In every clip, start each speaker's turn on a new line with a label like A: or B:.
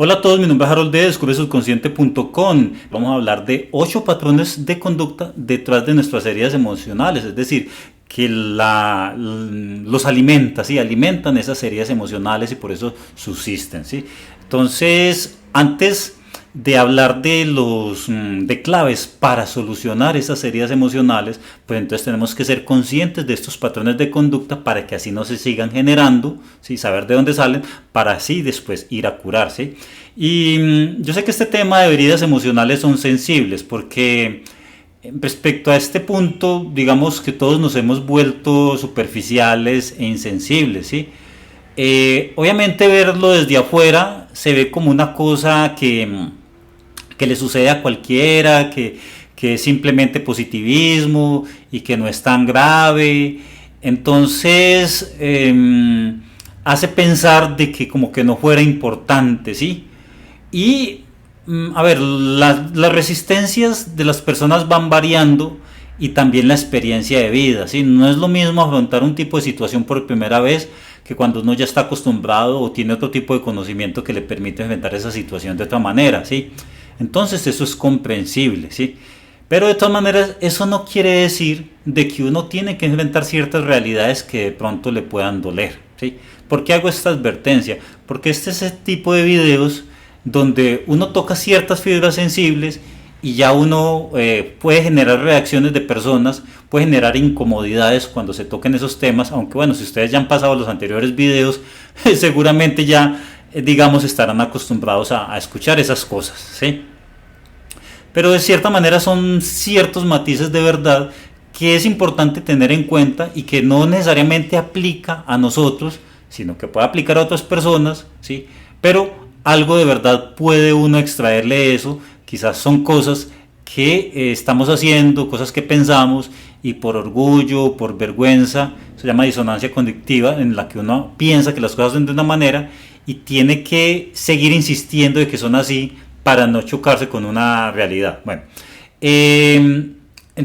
A: Hola a todos, mi nombre es Harold de DescubreSubconsciente.com. Vamos a hablar de 8 patrones de conducta detrás de nuestras heridas emocionales, es decir, que los alimenta, ¿sí? Alimentan esas heridas emocionales y por eso subsisten, ¿sí? Entonces, antes de hablar de claves para solucionar esas heridas emocionales, pues entonces tenemos que ser conscientes de estos patrones de conducta para que así no se sigan generando, ¿sí? Saber de dónde salen para así después ir a curarse. Y yo sé que este tema de heridas emocionales son sensibles porque respecto a este punto, digamos que todos nos hemos vuelto superficiales e insensibles, ¿sí? Obviamente verlo desde afuera se ve como una cosa que le sucede a cualquiera, que es simplemente positivismo y que no es tan grave. Entonces hace pensar de que como que no fuera importante, ¿sí? Y a ver, las resistencias de las personas van variando y también la experiencia de vida, ¿sí? No es lo mismo afrontar un tipo de situación por primera vez que cuando uno ya está acostumbrado o tiene otro tipo de conocimiento que le permite enfrentar esa situación de otra manera, ¿sí? Entonces eso es comprensible, ¿sí? Pero de todas maneras eso no quiere decir de que uno tiene que enfrentar ciertas realidades que de pronto le puedan doler, ¿sí? ¿Por qué hago esta advertencia? Porque este es el tipo de videos donde uno toca ciertas fibras sensibles y ya uno puede generar reacciones de personas, puede generar incomodidades cuando se toquen esos temas, aunque bueno, si ustedes ya han pasado los anteriores videos, seguramente ya, digamos, estarán acostumbrados a escuchar esas cosas, ¿sí? Pero de cierta manera son ciertos matices de verdad que es importante tener en cuenta y que no necesariamente aplica a nosotros, sino que puede aplicar a otras personas, ¿sí? Pero algo de verdad puede uno extraerle de eso, quizás son cosas que estamos haciendo, cosas que pensamos y por orgullo, por vergüenza, se llama disonancia cognitiva, en la que uno piensa que las cosas son de una manera y tiene que seguir insistiendo de que son así para no chocarse con una realidad. Bueno, en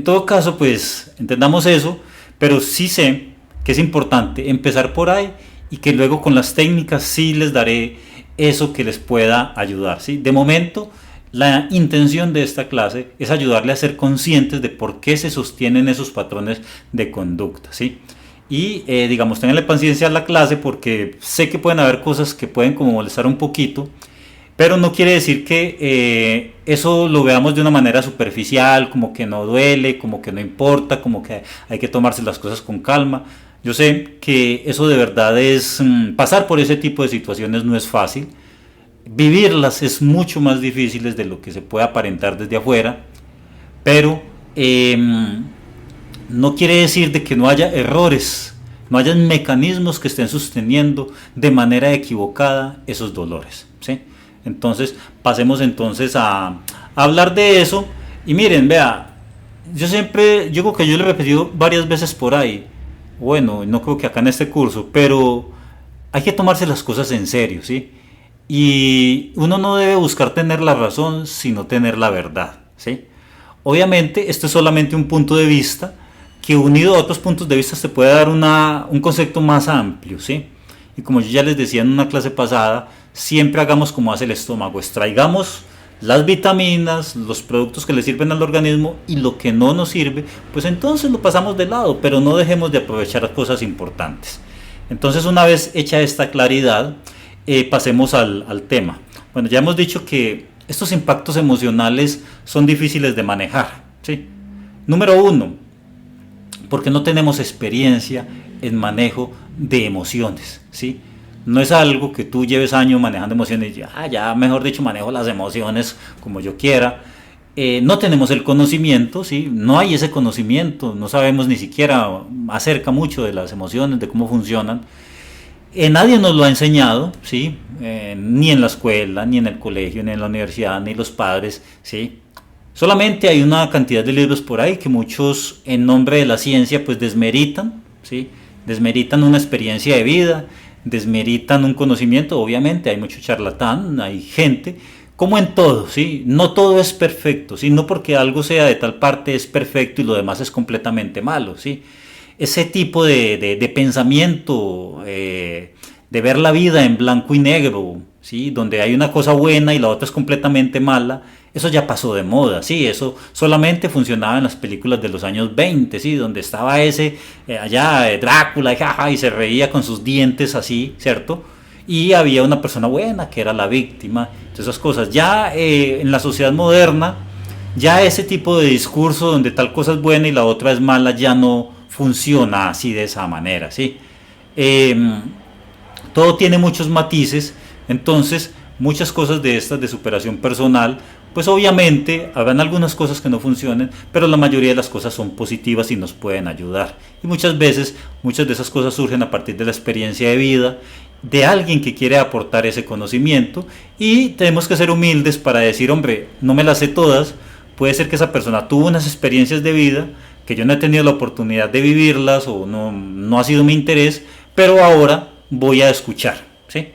A: todo caso, pues entendamos eso, pero sí sé que es importante empezar por ahí y que luego con las técnicas sí les daré eso que les pueda ayudar, ¿sí? De momento, la intención de esta clase es ayudarle a ser conscientes de por qué se sostienen esos patrones de conducta, ¿sí? Y digamos, tenganle paciencia a la clase porque sé que pueden haber cosas que pueden como molestar un poquito, pero no quiere decir que eso lo veamos de una manera superficial, como que no duele, como que no importa, como que hay que tomarse las cosas con calma. Yo sé que eso de verdad es, pasar por ese tipo de situaciones no es fácil, vivirlas es mucho más difícil de lo que se puede aparentar desde afuera, pero no quiere decir de que no haya errores, no haya mecanismos que estén sosteniendo de manera equivocada esos dolores, ¿sí? Entonces pasemos entonces a hablar de eso y miren, vea, yo creo que yo lo he repetido varias veces por ahí, bueno, no creo que acá en este curso, pero hay que tomarse las cosas en serio, ¿sí? Y uno no debe buscar tener la razón, sino tener la verdad, ¿sí? Obviamente, esto es solamente un punto de vista que unido a otros puntos de vista se puede dar un concepto más amplio, ¿sí? Y como yo ya les decía en una clase pasada, siempre hagamos como hace el estómago, extraigamos las vitaminas, los productos que le sirven al organismo y lo que no nos sirve, pues entonces lo pasamos de lado, pero no dejemos de aprovechar cosas importantes. Entonces, una vez hecha esta claridad, pasemos al tema. Bueno, ya hemos dicho que estos impactos emocionales son difíciles de manejar, ¿sí? Número uno, porque no tenemos experiencia en manejo de emociones, ¿sí? No es algo que tú lleves años manejando emociones y ya mejor dicho manejo las emociones como yo quiera. No tenemos el conocimiento, ¿sí? No hay ese conocimiento, no sabemos ni siquiera acerca mucho de las emociones, de cómo funcionan. Nadie nos lo ha enseñado, ¿sí? Ni en la escuela, ni en el colegio, ni en la universidad, ni los padres, ¿sí? Solamente hay una cantidad de libros por ahí que muchos en nombre de la ciencia pues desmeritan, ¿sí? Desmeritan una experiencia de vida, desmeritan un conocimiento. Obviamente hay mucho charlatán, hay gente, como en todo, ¿sí? No todo es perfecto, ¿sí? No porque algo sea de tal parte es perfecto y lo demás es completamente malo, ¿sí? Ese tipo de pensamiento, de ver la vida en blanco y negro, ¿sí? Donde hay una cosa buena y la otra es completamente mala, eso ya pasó de moda, ¿sí? Eso solamente funcionaba en las películas de los años 20, ¿sí? Donde estaba ese, allá, Drácula, y se reía con sus dientes así, ¿cierto? Y había una persona buena que era la víctima, todas esas cosas. Ya en la sociedad moderna, ya ese tipo de discurso donde tal cosa es buena y la otra es mala ya no funciona así de esa manera, ¿sí? Eh, Todo tiene muchos matices, entonces muchas cosas de estas de superación personal, pues obviamente habrán algunas cosas que no funcionen, pero la mayoría de las cosas son positivas y nos pueden ayudar. Y muchas veces, muchas de esas cosas surgen a partir de la experiencia de vida de alguien que quiere aportar ese conocimiento y tenemos que ser humildes para decir, hombre, no me las sé todas, puede ser que esa persona tuvo unas experiencias de vida que yo no he tenido la oportunidad de vivirlas o no ha sido mi interés, pero ahora voy a escuchar, ¿sí?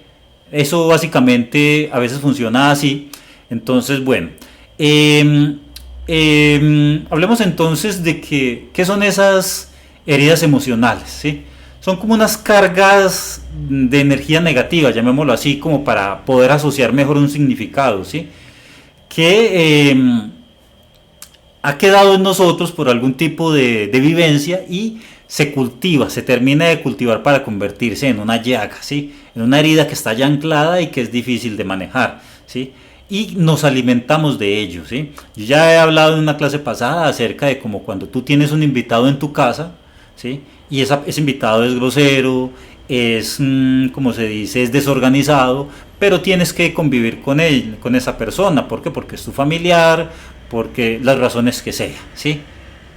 A: Eso básicamente a veces funciona así. Entonces, bueno, hablemos entonces de qué son esas heridas emocionales, ¿sí? Son como unas cargas de energía negativa, llamémoslo así, como para poder asociar mejor un significado, ¿sí? Que ha quedado en nosotros por algún tipo de vivencia y se cultiva, se termina de cultivar para convertirse en una llaga, ¿sí? En una herida que está ya anclada y que es difícil de manejar, ¿sí? Y nos alimentamos de ello, ¿sí? Yo ya he hablado en una clase pasada acerca de como cuando tú tienes un invitado en tu casa, ¿sí? Y ese invitado es grosero, es, como se dice, es desorganizado, pero tienes que convivir con él, con esa persona. ¿Por qué? Porque es tu familiar, porque las razones que sea, ¿sí?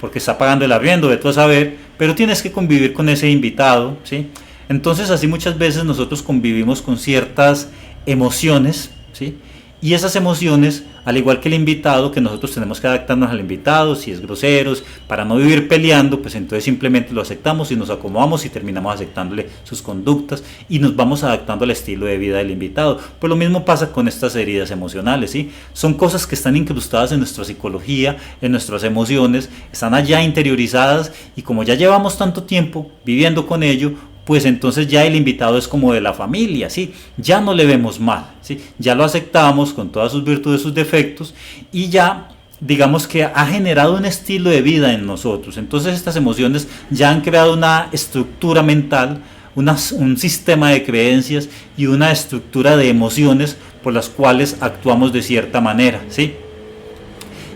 A: Porque está pagando el arriendo, de todo saber, pero tienes que convivir con ese invitado, ¿sí? Entonces así muchas veces nosotros convivimos con ciertas emociones, ¿sí? Y esas emociones, al igual que el invitado, que nosotros tenemos que adaptarnos al invitado, si es grosero, para no vivir peleando, pues entonces simplemente lo aceptamos y nos acomodamos y terminamos aceptándole sus conductas y nos vamos adaptando al estilo de vida del invitado. Pues lo mismo pasa con estas heridas emocionales, ¿sí? Son cosas que están incrustadas en nuestra psicología, en nuestras emociones, están allá interiorizadas y como ya llevamos tanto tiempo viviendo con ello, pues entonces ya el invitado es como de la familia, ¿sí? Ya no le vemos mal, ¿sí? Ya lo aceptamos con todas sus virtudes, sus defectos y ya digamos que ha generado un estilo de vida en nosotros. Entonces estas emociones ya han creado una estructura mental, un sistema de creencias y una estructura de emociones por las cuales actuamos de cierta manera, ¿sí?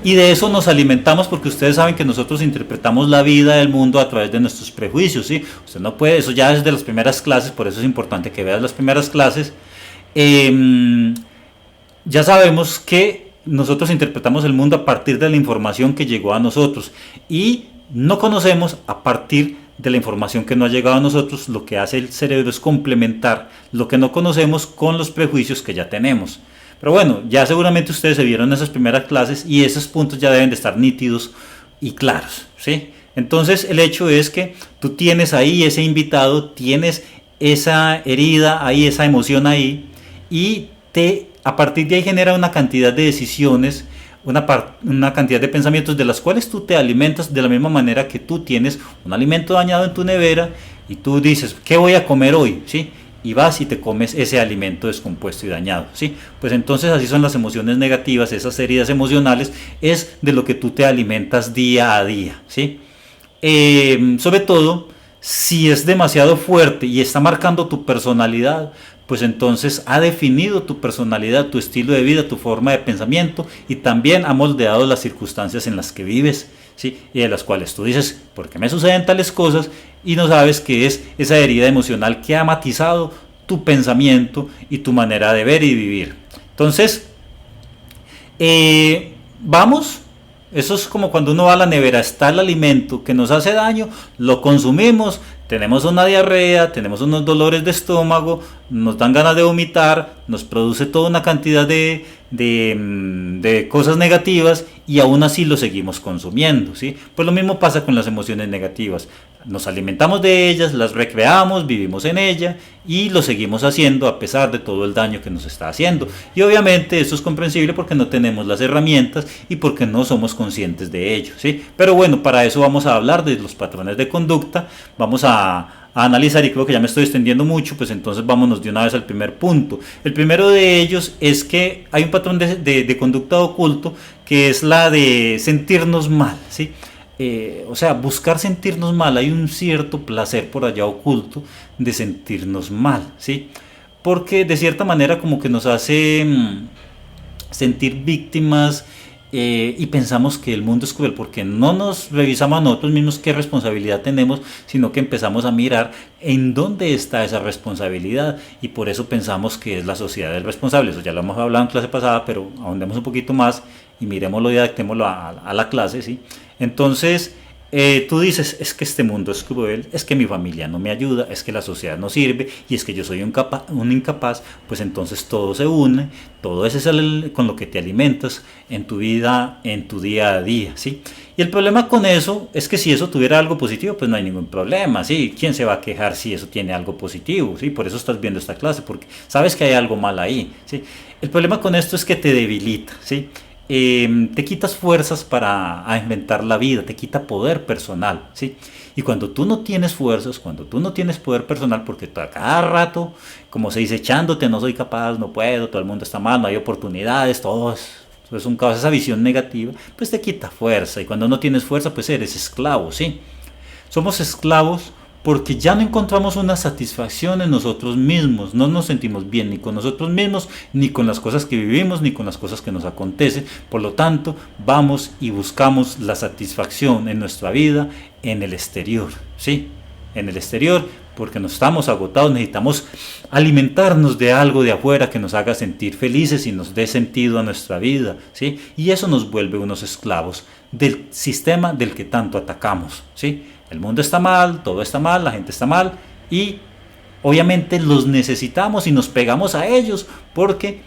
A: Y de eso nos alimentamos porque ustedes saben que nosotros interpretamos la vida del mundo a través de nuestros prejuicios, ¿sí? Usted no puede, eso ya desde las primeras clases, por eso es importante que veas las primeras clases. Ya sabemos que nosotros interpretamos el mundo a partir de la información que llegó a nosotros y no conocemos a partir de la información que no ha llegado a nosotros. Lo que hace el cerebro es complementar lo que no conocemos con los prejuicios que ya tenemos. Pero bueno, ya seguramente ustedes se vieron en esas primeras clases y esos puntos ya deben de estar nítidos y claros, ¿sí? Entonces el hecho es que tú tienes ahí ese invitado, tienes esa herida ahí, esa emoción ahí y a partir de ahí genera una cantidad de decisiones, una cantidad de pensamientos de las cuales tú te alimentas de la misma manera que tú tienes un alimento dañado en tu nevera y tú dices, ¿qué voy a comer hoy? ¿Sí? Y vas y te comes ese alimento descompuesto y dañado, ¿sí? Pues entonces así son las emociones negativas, esas heridas emocionales, es de lo que tú te alimentas día a día, ¿sí? Sobre todo, si es demasiado fuerte y está marcando tu personalidad, pues entonces ha definido tu personalidad, tu estilo de vida, tu forma de pensamiento y también ha moldeado las circunstancias en las que vives, ¿sí? Y de las cuales tú dices, ¿por qué me suceden tales cosas? Y no sabes que es esa herida emocional que ha matizado tu pensamiento y tu manera de ver y vivir. Entonces, vamos, eso es como cuando uno va a la nevera, está el alimento que nos hace daño, lo consumimos, tenemos una diarrea, tenemos unos dolores de estómago, nos dan ganas de vomitar, nos produce toda una cantidad de cosas negativas y aún así lo seguimos consumiendo, ¿sí? Pues lo mismo pasa con las emociones negativas. Nos alimentamos de ellas, las recreamos, vivimos en ella y lo seguimos haciendo a pesar de todo el daño que nos está haciendo. Y obviamente esto es comprensible porque no tenemos las herramientas y porque no somos conscientes de ello, ¿sí? Pero bueno, para eso vamos a hablar de los patrones de conducta, vamos a a analizar, y creo que ya me estoy extendiendo mucho, pues entonces vámonos de una vez al primer punto. El primero de ellos es que hay un patrón de conducta oculto, que es la de sentirnos mal, ¿sí? O sea, buscar sentirnos mal. Hay un cierto placer por allá oculto de sentirnos mal, ¿sí? Porque de cierta manera como que nos hace sentir víctimas, y pensamos que el mundo es cruel porque no nos revisamos a nosotros mismos qué responsabilidad tenemos, sino que empezamos a mirar en dónde está esa responsabilidad, y por eso pensamos que es la sociedad el responsable. Eso ya lo hemos hablado en clase pasada, pero ahondemos un poquito más y miremoslo y adaptémoslo a la clase, ¿sí? Entonces, tú dices, es que este mundo es cruel, es que mi familia no me ayuda, es que la sociedad no sirve, y es que yo soy un incapaz. Pues entonces todo se une, todo eso es con lo que te alimentas en tu vida, en tu día a día, ¿sí? Y el problema con eso es que si eso tuviera algo positivo, pues no hay ningún problema, ¿sí? ¿Quién se va a quejar si eso tiene algo positivo, ¿sí? Por eso estás viendo esta clase, porque sabes que hay algo mal ahí, ¿sí? El problema con esto es que te debilita, ¿sí? Te quitas fuerzas para inventar la vida, te quita poder personal, ¿sí? Y cuando tú no tienes fuerzas, cuando tú no tienes poder personal, porque a cada rato, como se dice, echándote, no soy capaz, no puedo, todo el mundo está mal, no hay oportunidades, todo es un caos, esa visión negativa, pues te quita fuerza. Y cuando no tienes fuerza, pues eres esclavo, ¿sí? Somos esclavos porque ya no encontramos una satisfacción en nosotros mismos, no nos sentimos bien ni con nosotros mismos, ni con las cosas que vivimos, ni con las cosas que nos acontecen. Por lo tanto, vamos y buscamos la satisfacción en nuestra vida en el exterior, ¿sí? En el exterior, porque nos estamos agotados, necesitamos alimentarnos de algo de afuera que nos haga sentir felices y nos dé sentido a nuestra vida, ¿sí? Y eso nos vuelve unos esclavos del sistema del que tanto atacamos, ¿sí? El mundo está mal, todo está mal, la gente está mal, y obviamente los necesitamos y nos pegamos a ellos porque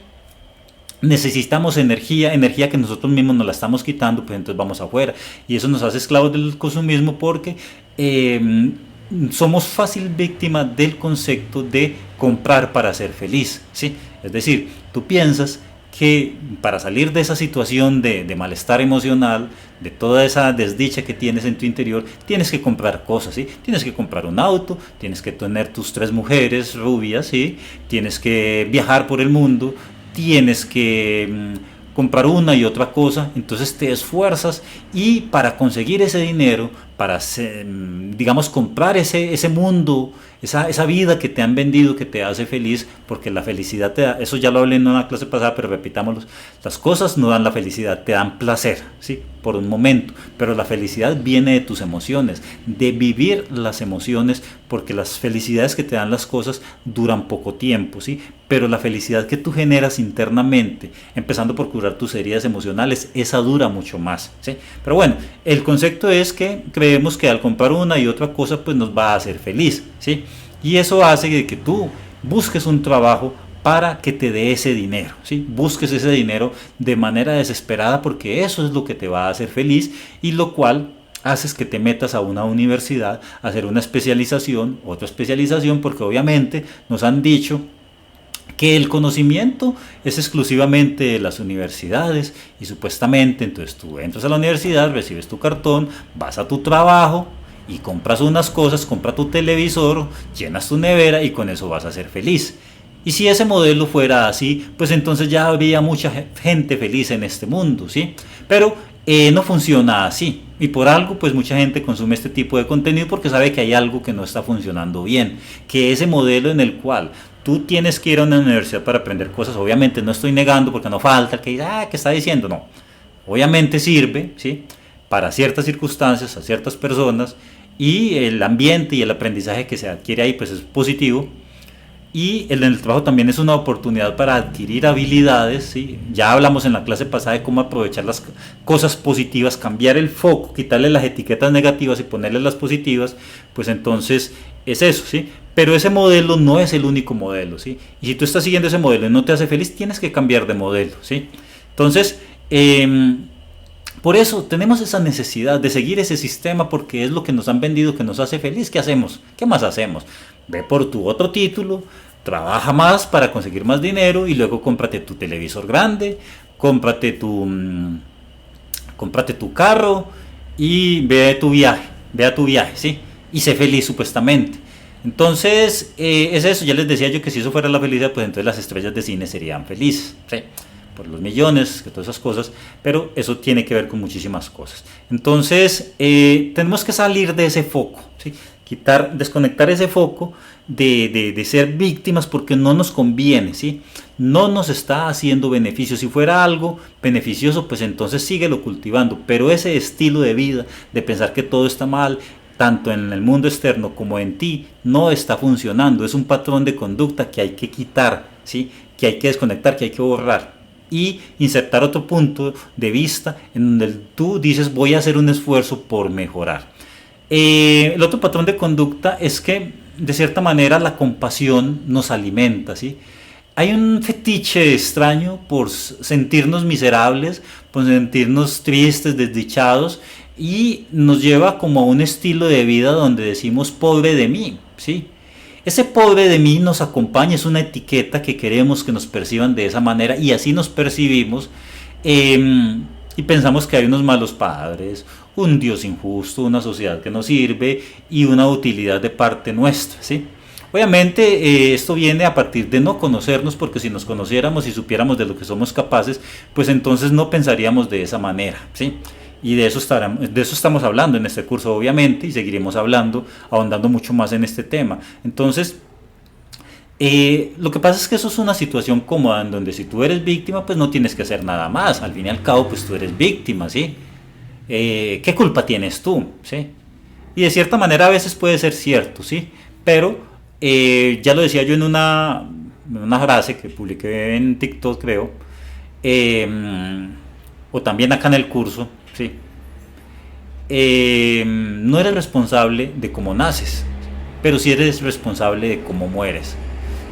A: necesitamos energía que nosotros mismos nos la estamos quitando, pues entonces vamos afuera, y eso nos hace esclavos del consumismo porque somos fácil víctimas del concepto de comprar para ser feliz, ¿sí? Es decir, tú piensas que para salir de esa situación de malestar emocional, de toda esa desdicha que tienes en tu interior, tienes que comprar cosas, ¿sí? Tienes que comprar un auto, tienes que tener tus 3 mujeres rubias, ¿sí? Tienes que viajar por el mundo, tienes que comprar una y otra cosa. Entonces te esfuerzas, y para conseguir ese dinero, para digamos comprar ese mundo, esa vida que te han vendido, que te hace feliz, porque la felicidad te da, eso ya lo hablé en una clase pasada, pero repitámoslo, las cosas no dan la felicidad, te dan placer, ¿sí? Por un momento, pero la felicidad viene de tus emociones, de vivir las emociones, porque las felicidades que te dan las cosas duran poco tiempo, ¿sí? Pero la felicidad que tú generas internamente, empezando por curar tus heridas emocionales, esa dura mucho más, ¿sí? Pero bueno, el concepto es que creemos que al comprar una y otra cosa, pues nos va a hacer feliz, ¿sí? Y eso hace que tú busques un trabajo para que te dé ese dinero, ¿sí? Busques ese dinero de manera desesperada, porque eso es lo que te va a hacer feliz, y lo cual haces que te metas a una universidad a hacer una especialización, otra especialización, porque obviamente nos han dicho que el conocimiento es exclusivamente de las universidades, y supuestamente entonces tú entras a la universidad, recibes tu cartón, vas a tu trabajo y compras unas cosas, compras tu televisor, llenas tu nevera, y con eso vas a ser feliz. Y si ese modelo fuera así, pues entonces ya habría mucha gente feliz en este mundo, ¿sí? Pero no funciona así, y por algo pues mucha gente consume este tipo de contenido, porque sabe que hay algo que no está funcionando bien, que ese modelo en el cual tú tienes que ir a una universidad para aprender cosas, obviamente no estoy negando, porque no falta el que diga, ¿qué está diciendo? No, obviamente sirve, ¿sí? Para ciertas circunstancias, a ciertas personas, y el ambiente y el aprendizaje que se adquiere ahí pues es positivo. Y en el trabajo también es una oportunidad para adquirir habilidades, ¿sí? Ya hablamos en la clase pasada de cómo aprovechar las cosas positivas, cambiar el foco, quitarle las etiquetas negativas y ponerle las positivas. Pues entonces es eso, ¿sí? Pero ese modelo no es el único modelo, ¿sí? Y si tú estás siguiendo ese modelo y no te hace feliz, tienes que cambiar de modelo, ¿sí? Entonces, por eso tenemos esa necesidad de seguir ese sistema, porque es lo que nos han vendido, que nos hace feliz. ¿Qué hacemos? ¿Qué más hacemos? Ve por tu otro título, trabaja más para conseguir más dinero, y luego cómprate tu televisor grande, cómprate tu carro, y ve a tu viaje, ¿sí? Y sé feliz supuestamente. Entonces, es eso, ya les decía yo que si eso fuera la felicidad, pues entonces las estrellas de cine serían felices, ¿sí? Por los millones, que todas esas cosas, pero eso tiene que ver con muchísimas cosas. Entonces, tenemos que salir de ese foco, ¿sí? Desconectar ese foco de ser víctimas porque no nos conviene, ¿sí? No nos está haciendo beneficio. Si fuera algo beneficioso, pues entonces síguelo cultivando, pero ese estilo de vida, de pensar que todo está mal, tanto en el mundo externo como en ti, no está funcionando. Es un patrón de conducta que hay que quitar, ¿sí? Que hay que desconectar, que hay que borrar y insertar otro punto de vista en donde tú dices voy a hacer un esfuerzo por mejorar. El otro patrón de conducta es que de cierta manera la compasión nos alimenta, ¿sí? Hay un fetiche extraño por sentirnos miserables, por sentirnos tristes, desdichados, y nos lleva como a un estilo de vida donde decimos pobre de mí, ¿sí? Ese pobre de mí nos acompaña, es una etiqueta que queremos que nos perciban de esa manera y así nos percibimos, y pensamos que hay unos malos padres, un Dios injusto, una sociedad que no sirve y una utilidad de parte nuestra, ¿sí? Obviamente esto viene a partir de no conocernos, porque si nos conociéramos y supiéramos de lo que somos capaces, pues entonces no pensaríamos de esa manera, ¿sí? Y de eso estamos hablando en este curso, obviamente, y seguiremos hablando, ahondando mucho más en este tema. Entonces, lo que pasa es que eso es una situación cómoda en donde si tú eres víctima, pues no tienes que hacer nada más. Al fin y al cabo, pues tú eres víctima, ¿sí? ¿Qué culpa tienes tú? ¿Sí? Y de cierta manera a veces puede ser cierto, ¿sí? Pero ya lo decía yo en una frase que publiqué en TikTok, creo, o también acá en el curso, ¿sí? No eres responsable de cómo naces, pero sí eres responsable de cómo mueres.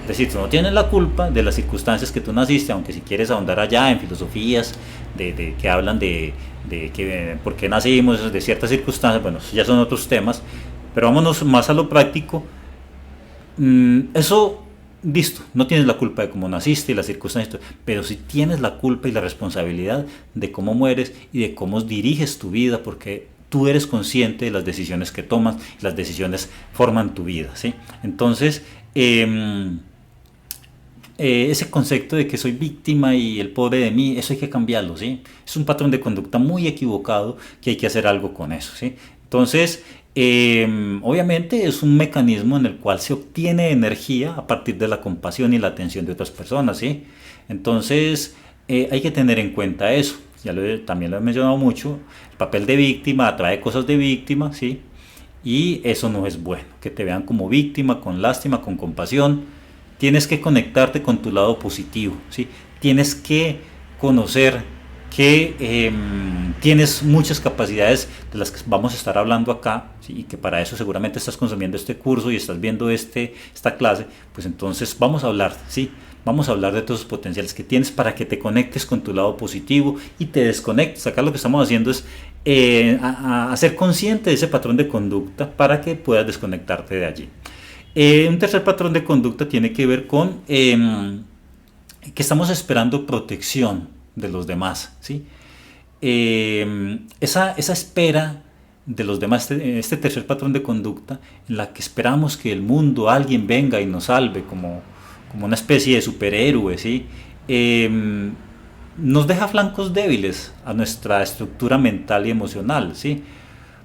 A: Es decir, tú no tienes la culpa de las circunstancias que tú naciste, aunque si quieres ahondar allá en filosofías que hablan de que por qué nacimos, de ciertas circunstancias, bueno, ya son otros temas, pero vámonos más a lo práctico. Eso, listo, no tienes la culpa de cómo naciste y las circunstancias, pero sí tienes la culpa y la responsabilidad de cómo mueres y de cómo diriges tu vida, porque tú eres consciente de las decisiones que tomas y las decisiones forman tu vida, ¿sí? Entonces, ese concepto de que soy víctima y el pobre de mí, eso hay que cambiarlo, ¿sí? Es un patrón de conducta muy equivocado que hay que hacer algo con eso, ¿sí? Entonces, obviamente es un mecanismo en el cual se obtiene energía a partir de la compasión y la atención de otras personas, ¿sí? Entonces, hay que tener en cuenta eso. También lo he mencionado mucho, el papel de víctima atrae cosas de víctima, ¿sí? Y eso no es bueno, que te vean como víctima, con lástima, con compasión. Tienes que conectarte con tu lado positivo, ¿sí? Tienes que conocer que tienes muchas capacidades de las que vamos a estar hablando acá, ¿sí? Y que para eso seguramente estás consumiendo este curso y estás viendo esta clase, pues entonces vamos a hablar, ¿sí? Vamos a hablar de todos los potenciales que tienes para que te conectes con tu lado positivo y te desconectes. Acá lo que estamos haciendo es a ser consciente de ese patrón de conducta para que puedas desconectarte de allí. Un tercer patrón de conducta tiene que ver con que estamos esperando protección de los demás, ¿sí? Esa espera de los demás, este tercer patrón de conducta en la que esperamos que el mundo, alguien venga y nos salve como una especie de superhéroe, ¿sí? Nos deja flancos débiles a nuestra estructura mental y emocional, ¿sí?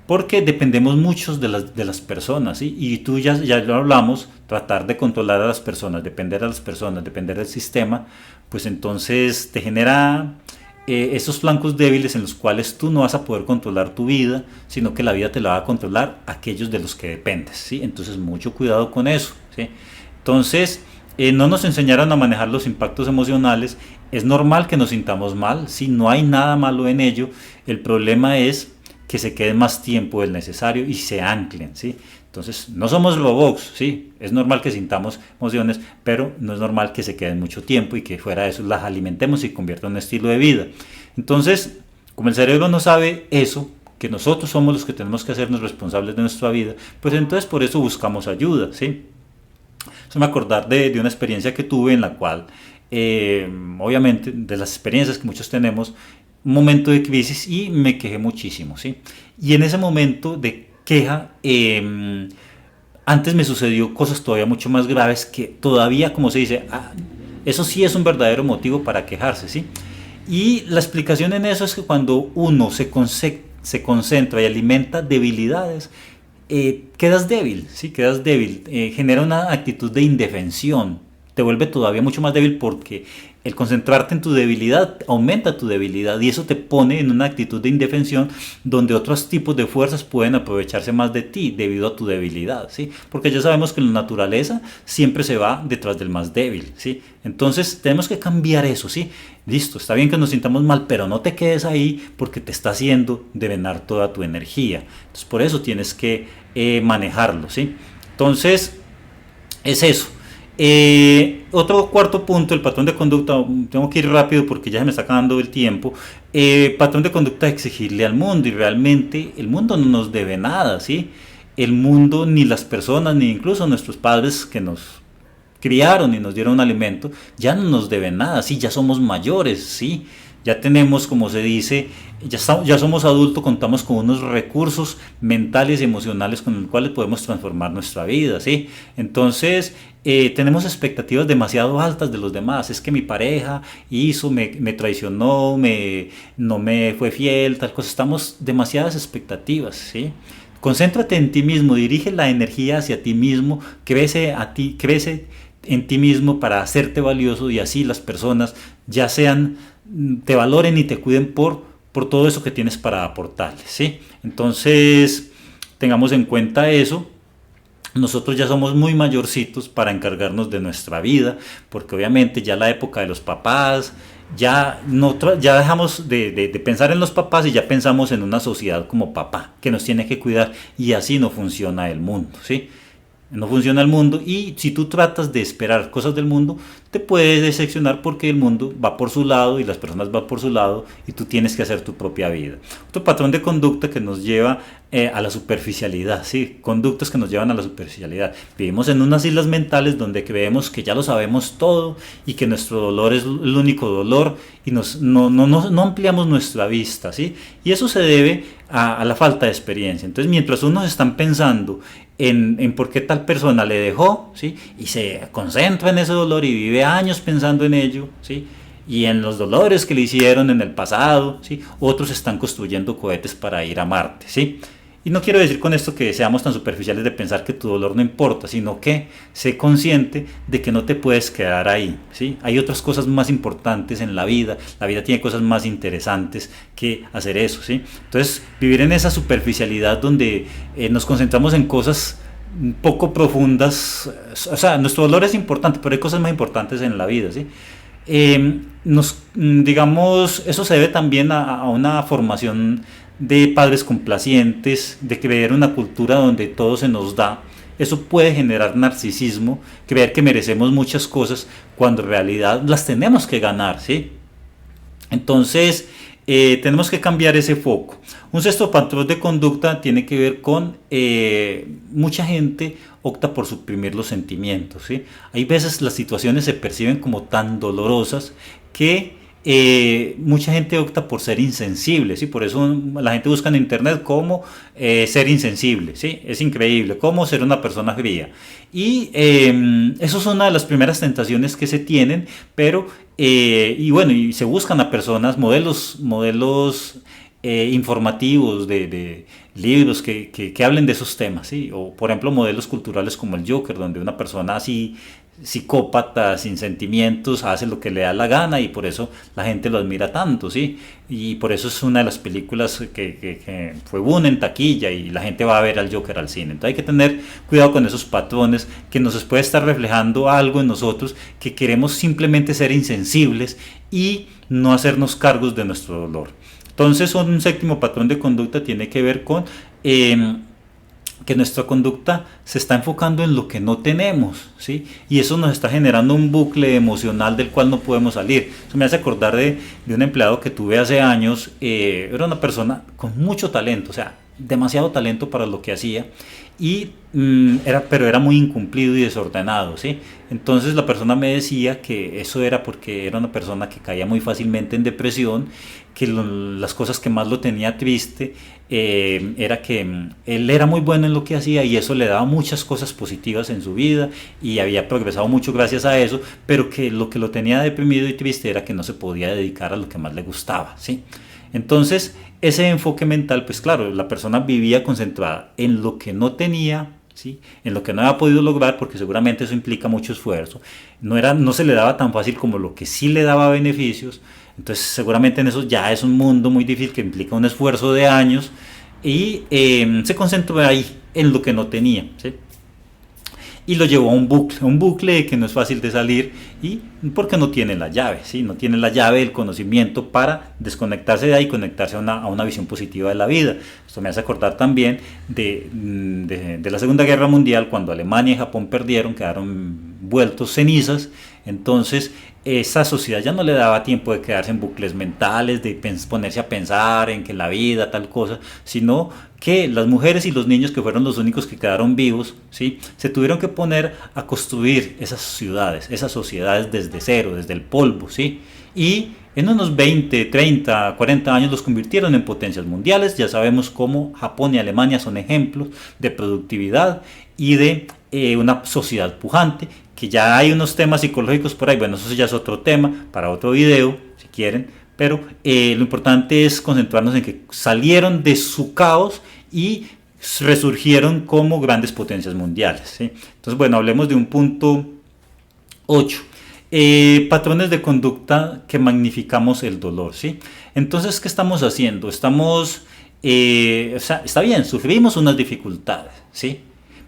A: Porque dependemos mucho de las personas, ¿sí? Y tú ya lo hablamos, tratar de controlar a las personas, depender del sistema, pues entonces te genera esos flancos débiles en los cuales tú no vas a poder controlar tu vida, sino que la vida te la va a controlar aquellos de los que dependes, ¿sí? Entonces mucho cuidado con eso, ¿sí? Entonces no nos enseñaron a manejar los impactos emocionales. Es normal que nos sintamos mal, ¿sí? No hay nada malo en ello. El problema es que se queden más tiempo del necesario y se anclen, ¿sí? Entonces, no somos robots, ¿sí? Es normal que sintamos emociones, pero no es normal que se queden mucho tiempo y que fuera de eso las alimentemos y conviertan en un estilo de vida. Entonces, como el cerebro no sabe eso, que nosotros somos los que tenemos que hacernos responsables de nuestra vida, pues entonces por eso buscamos ayuda, ¿sí? Eso me acordar de una experiencia que tuve en la cual, obviamente, de las experiencias que muchos tenemos, un momento de crisis y me quejé muchísimo, ¿sí? Y en ese momento de queja antes me sucedió cosas todavía mucho más graves que todavía, como se dice, eso sí es un verdadero motivo para quejarse, ¿sí? Y la explicación en eso es que cuando uno se concentra y alimenta debilidades, quedas débil, ¿sí? Quedas débil, genera una actitud de indefensión, te vuelve todavía mucho más débil porque el concentrarte en tu debilidad aumenta tu debilidad y eso te pone en una actitud de indefensión donde otros tipos de fuerzas pueden aprovecharse más de ti debido a tu debilidad, ¿sí? Porque ya sabemos que en la naturaleza siempre se va detrás del más débil, ¿sí? Entonces tenemos que cambiar eso, ¿sí? Listo, está bien que nos sintamos mal, pero no te quedes ahí porque te está haciendo drenar toda tu energía. Entonces por eso tienes que manejarlo, ¿sí? Entonces es eso. Otro cuarto punto, el patrón de conducta, tengo que ir rápido porque ya se me está acabando el tiempo. Patrón de conducta, exigirle al mundo, y realmente el mundo no nos debe nada, ¿sí? El mundo, ni las personas, ni incluso nuestros padres que nos criaron y nos dieron un alimento, ya no nos deben nada, sí, ya somos mayores, sí, ya tenemos, como se dice, ya somos adultos, contamos con unos recursos mentales y emocionales con los cuales podemos transformar nuestra vida, ¿sí? Entonces, tenemos expectativas demasiado altas de los demás. Es que mi pareja hizo, me traicionó, no me fue fiel, tal cosa. Estamos demasiadas expectativas, ¿sí? Concéntrate en ti mismo, dirige la energía hacia ti mismo, crece en ti mismo para hacerte valioso y así las personas ya te valoren y te cuiden por todo eso que tienes para aportarles, ¿sí? Entonces, tengamos en cuenta eso. Nosotros ya somos muy mayorcitos para encargarnos de nuestra vida, porque obviamente ya la época de los papás, ya dejamos de pensar en los papás y ya pensamos en una sociedad como papá, que nos tiene que cuidar, y así no funciona el mundo, ¿sí? No funciona el mundo, y si tú tratas de esperar cosas del mundo, te puedes decepcionar porque el mundo va por su lado y las personas van por su lado y tú tienes que hacer tu propia vida. Otro patrón de conducta que nos lleva a la superficialidad, ¿sí? Conductas que nos llevan a la superficialidad. Vivimos en unas islas mentales donde creemos que ya lo sabemos todo y que nuestro dolor es el único dolor y no ampliamos nuestra vista, ¿sí? Y eso se debe a la falta de experiencia. Entonces, mientras unos están pensando en por qué tal persona le dejó, ¿sí? Y se concentra en ese dolor y vive años pensando en ello, ¿sí? Y en los dolores que le hicieron en el pasado, ¿sí? Otros están construyendo cohetes para ir a Marte, ¿sí? Y no quiero decir con esto que seamos tan superficiales de pensar que tu dolor no importa, sino que sé consciente de que no te puedes quedar ahí, ¿sí? Hay otras cosas más importantes en la vida tiene cosas más interesantes que hacer eso, ¿sí? Entonces, vivir en esa superficialidad donde nos concentramos en cosas poco profundas, o sea, nuestro dolor es importante, pero hay cosas más importantes en la vida, ¿sí? Digamos, eso se debe también a una formación de padres complacientes, de creer una cultura donde todo se nos da. Eso puede generar narcisismo, creer que merecemos muchas cosas cuando en realidad las tenemos que ganar, ¿sí? Entonces, tenemos que cambiar ese foco. Un sexto patrón de conducta tiene que ver con mucha gente opta por suprimir los sentimientos, ¿sí? Hay veces las situaciones se perciben como tan dolorosas que mucha gente opta por ser insensible, ¿sí? Por eso la gente busca en internet cómo ser insensible, ¿sí? Es increíble, cómo ser una persona fría. Y eso es una de las primeras tentaciones que se tienen, pero, y bueno, y se buscan a personas, modelos informativos de libros que hablen de esos temas, ¿sí? O por ejemplo modelos culturales como el Joker, donde una persona así psicópata, sin sentimientos, hace lo que le da la gana y por eso la gente lo admira tanto, ¿sí? Y por eso es una de las películas que fue boom en taquilla y la gente va a ver al Joker al cine. Entonces hay que tener cuidado con esos patrones que nos puede estar reflejando algo en nosotros, que queremos simplemente ser insensibles y no hacernos cargos de nuestro dolor. Entonces, un séptimo patrón de conducta tiene que ver con que nuestra conducta se está enfocando en lo que no tenemos, ¿sí? Y eso nos está generando un bucle emocional del cual no podemos salir. Eso me hace acordar de un empleado que tuve hace años. Era una persona con mucho talento, o sea, demasiado talento para lo que hacía y pero era muy incumplido y desordenado, ¿sí? Entonces la persona me decía que eso era porque era una persona que caía muy fácilmente en depresión, que las cosas que más lo tenía triste era que él era muy bueno en lo que hacía y eso le daba muchas cosas positivas en su vida y había progresado mucho gracias a eso, pero que lo tenía deprimido y triste era que no se podía dedicar a lo que más le gustaba, ¿sí? Entonces, ese enfoque mental, pues claro, la persona vivía concentrada en lo que no tenía, ¿sí? En lo que no había podido lograr, porque seguramente eso implica mucho esfuerzo. No se le daba tan fácil como lo que sí le daba beneficios. Entonces, seguramente en eso ya es un mundo muy difícil que implica un esfuerzo de años y se concentró ahí en lo que no tenía, ¿sí? Y lo llevó a un bucle que no es fácil de salir y porque no tiene la llave, ¿sí? No tiene la llave del conocimiento para desconectarse de ahí y conectarse a una visión positiva de la vida. Esto me hace acordar también de la Segunda Guerra Mundial, cuando Alemania y Japón perdieron, quedaron vueltos cenizas. Entonces esa sociedad ya no le daba tiempo de quedarse en bucles mentales, de ponerse a pensar en que la vida, tal cosa, sino que las mujeres y los niños, que fueron los únicos que quedaron vivos, ¿sí? Se tuvieron que poner a construir esas ciudades, esas sociedades desde cero, desde el polvo, ¿sí? Y en unos 20, 30, 40 años los convirtieron en potencias mundiales. Ya sabemos cómo Japón y Alemania son ejemplos de productividad y de una sociedad pujante, que ya hay unos temas psicológicos por ahí. Bueno, eso ya es otro tema para otro video, si quieren, pero lo importante es concentrarnos en que salieron de su caos y resurgieron como grandes potencias mundiales, ¿sí? Entonces, bueno, hablemos de un punto 8. Patrones de conducta que magnificamos el dolor, ¿sí? Entonces, ¿qué estamos haciendo? O sea, está bien, sufrimos unas dificultades, ¿sí?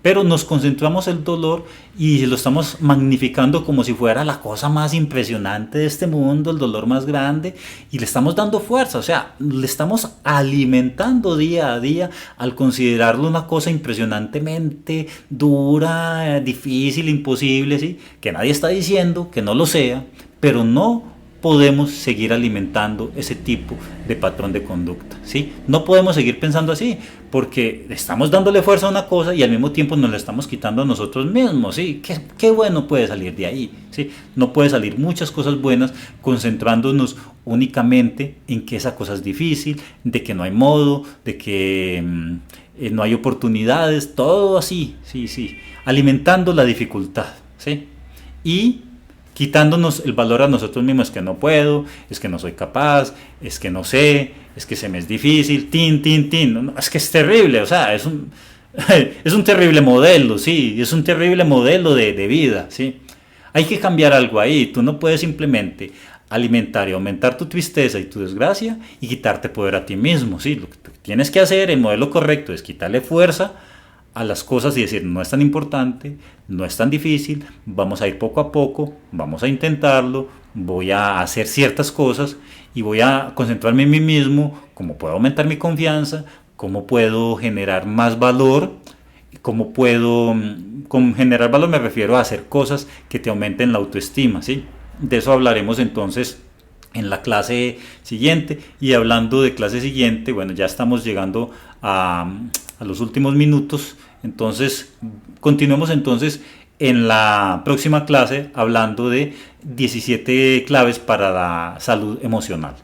A: Pero nos concentramos el dolor y lo estamos magnificando como si fuera la cosa más impresionante de este mundo, el dolor más grande, y le estamos dando fuerza, o sea, le estamos alimentando día a día al considerarlo una cosa impresionantemente dura, difícil, imposible, ¿sí? Que nadie está diciendo que no lo sea, pero no podemos seguir alimentando ese tipo de patrón de conducta, ¿sí? No podemos seguir pensando así, porque estamos dándole fuerza a una cosa y al mismo tiempo nos la estamos quitando a nosotros mismos, ¿sí? ¿Qué bueno puede salir de ahí? ¿Sí? No puede salir muchas cosas buenas concentrándonos únicamente en que esa cosa es difícil, de que no hay modo, de que no hay oportunidades, todo así, sí, alimentando la dificultad, ¿sí? Y quitándonos el valor a nosotros mismos, es que no puedo, es que no soy capaz, es que no sé, es que se me es difícil, no, es que es terrible, o sea, es un terrible modelo, sí, es un terrible modelo de vida, sí. Hay que cambiar algo ahí, tú no puedes simplemente alimentar y aumentar tu tristeza y tu desgracia y quitarte poder a ti mismo, sí. Lo que tienes que hacer, el modelo correcto, es quitarle fuerza a las cosas y decir, no es tan importante, no es tan difícil, vamos a ir poco a poco, vamos a intentarlo, voy a hacer ciertas cosas y voy a concentrarme en mí mismo, cómo puedo aumentar mi confianza, cómo puedo generar más valor, cómo puedo, con generar valor me refiero a hacer cosas que te aumenten la autoestima, ¿sí? De eso hablaremos entonces en la clase siguiente. Y hablando de clase siguiente, bueno, ya estamos llegando a los últimos minutos, entonces continuemos entonces en la próxima clase hablando de 17 claves para la salud emocional.